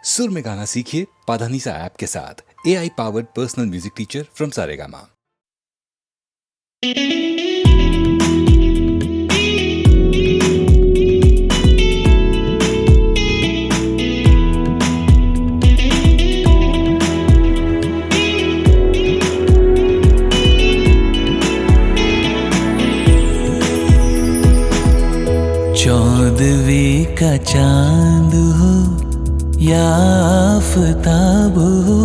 सुर में गाना सीखिए पाधानीसा ऐप के साथ। AI powered personal music teacher from Saregama. चौदहवीं का चांद हो या आफताब हो,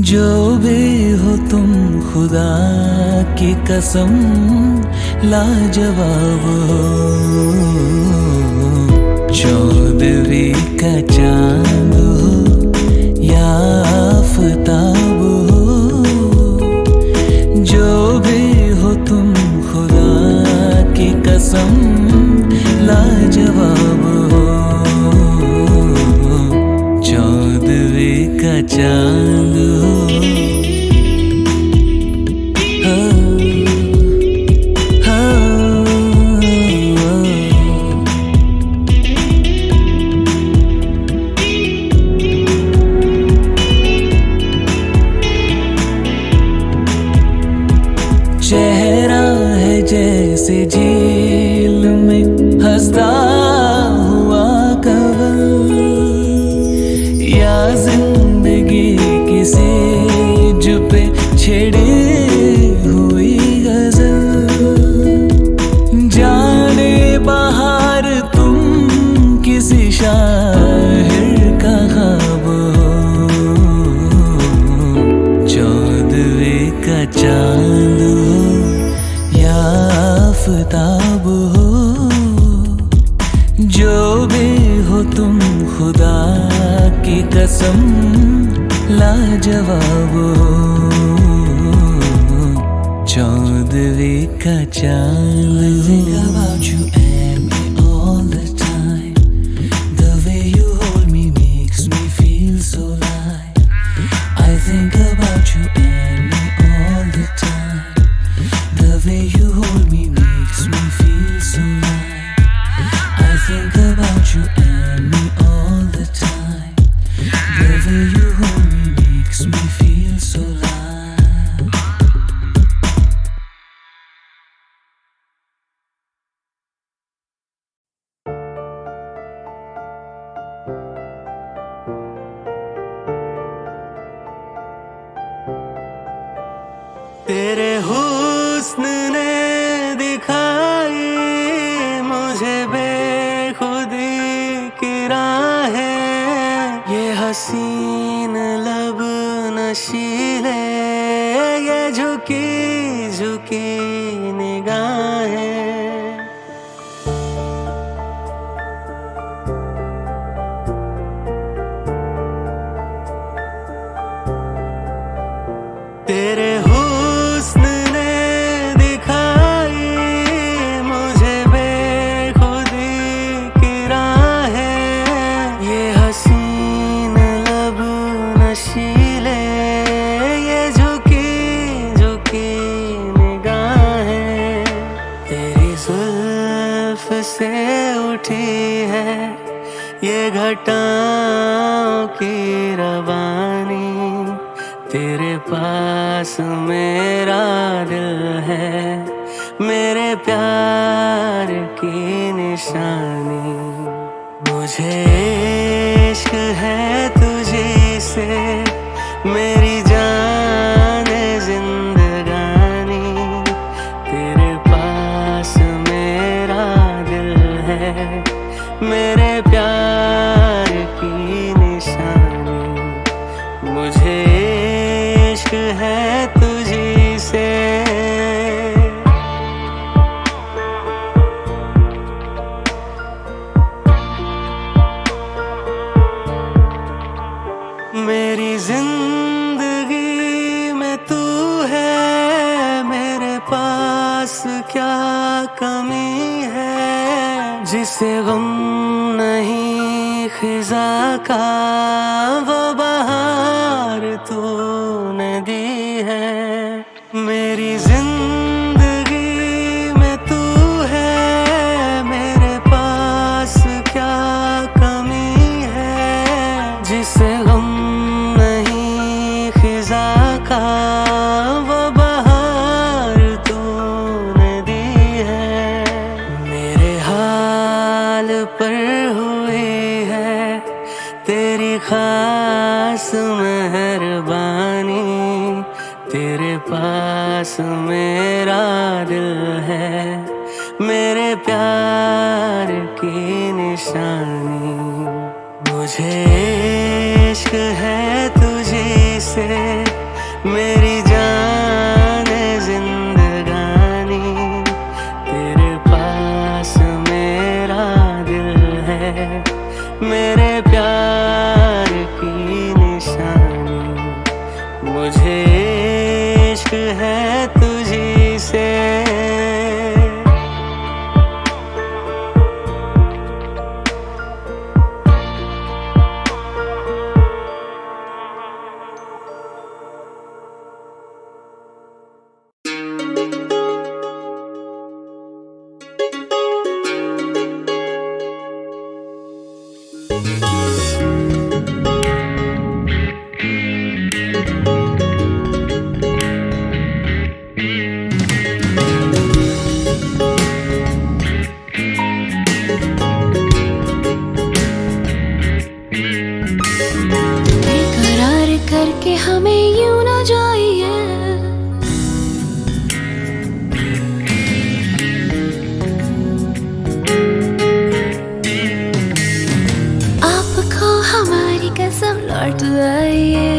जो भी हो तुम खुदा की कसम लाजवाब हो। चौदहवीं का चांद हो या आफताब हो, जो भी हो तुम खुदा की कसम लाजवाब हो। चौदहवीं का चांद हो। चेहरा है जैसे झील में हंसता हुआ कवल, या जिंदगी किसी सेज पे छिड़ी हुई गजल। जाने बाहर तुम किसी शायर का ख्वाब हो। चौदहवीं का चांद हो या आफताब हो, जो भी हो तुम खुदा की कसम लाजवाब हो। चौदहवीं का चांद about you and me all the time. The way you hold me makes me feel so light. I think about you and me all the time. The way you hold me makes me feel so light. I think about you and me all the time. The way you hold me makes me feel so light. तेरे हुस्न ने दिखाई मुझे बेखुदी की राहें, ये हसीन लब नशीले, ये झुकी झुकी निगाहें। तेरे हुस्न ने दिखाई मुझे बेखुदी की राहें, ये हसीन लब नशीले, ये झुकी झुकी निगाहें। तेरी जुल्फ से उठी है ये घटाओं की रवानी, तेरे पास मेरा दिल है, मेरे प्यार की निशानी। मुझे इश्क है तुझी से, मेरी जान जिंदगानी, तेरे पास मेरा दिल है, मेरे प्यार की निशानी। मुझे इश्क है तुझी से। मेरी जिंदगी में तू है, मेरे पास क्या कमी है, जिसे गम नहीं खिजा का वो बहार तूने दी है। मेरी जिंदगी में तू है, मेरे पास क्या कमी है, खास मेहरबानी, तेरे पास मेरा दिल है, मेरे प्यार की निशानी। मुझे इश्क है तुझी से, मेरी जान जिंदगानी, तेरे पास मेरा दिल है, मेरे प्यार की निशानी। मुझे इश्क है तुझी से। बेकरार करके हमें यूं ना जाइए, आपको हमारी कसम लौट आइए।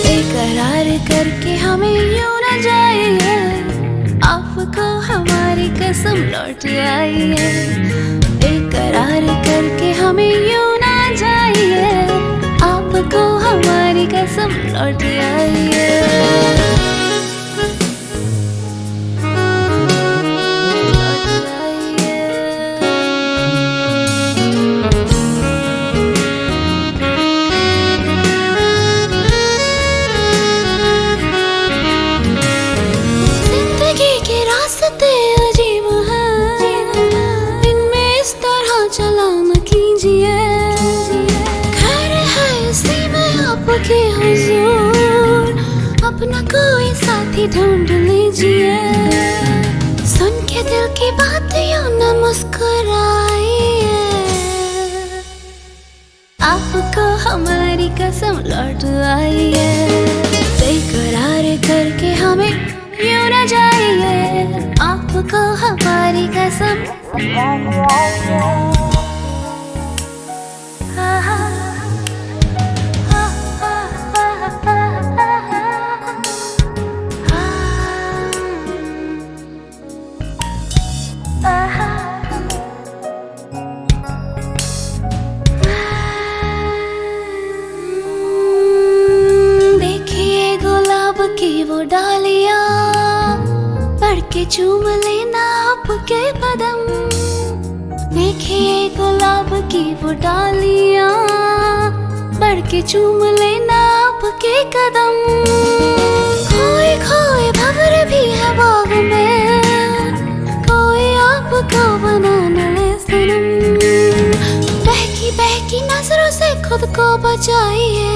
बेकरार करके हमें यूं ना जाइए, आपको हमारी कसम लौट आइए। बेकरार करके हमें यूं ना जाइए, आपको हमारी कसम लौट आइए। के हुजूर अपना कोई साथी ढूंढ लीजिए, सुन के दिल की बात यूं न मुस्कुराइए। आपको हमारी कसम लौट आइए, बेकरार करके हमें यूं न जाइए, आपको हमारी कसम की वो डालियां, बढ़ के चूम लेना आपके कदम। देखिए गुलाब की वो डालियां, बढ़ के चूम लेना आपके कदम। खोए खोए भंवर भी है बाग में, कोई आपको बना न ले सनम। बहकी नजरों से खुद को बचाइए,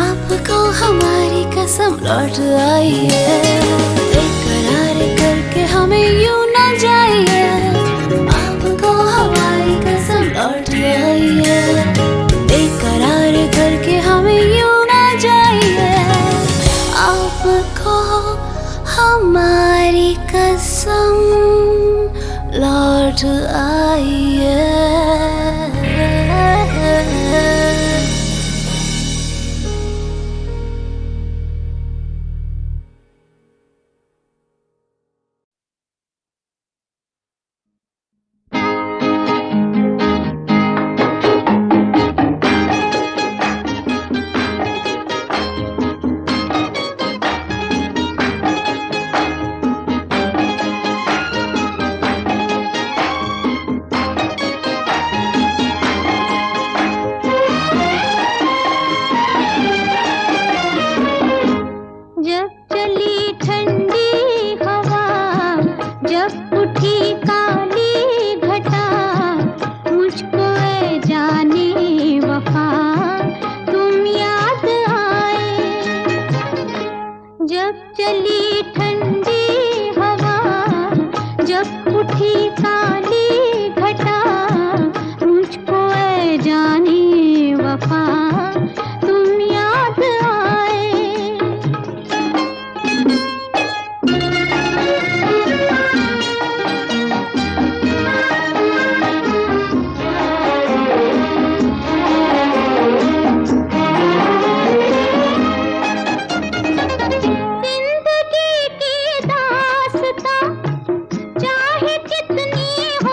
आपको हमारी कसम लौट आइए। बेकरार करके हमें यूं ना जाइए, आपको हमारी कसम लौट आइए। बेकरार करके हमें यूं ना जाइए, आपको हमारी कसम लौट आइए। जब चली ठंडी हवा ही काली घटा, मुझको ऐ जाने वफा तुम याद आए। जिंदगी की दास्तां चाहे कितनी हो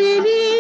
मेरी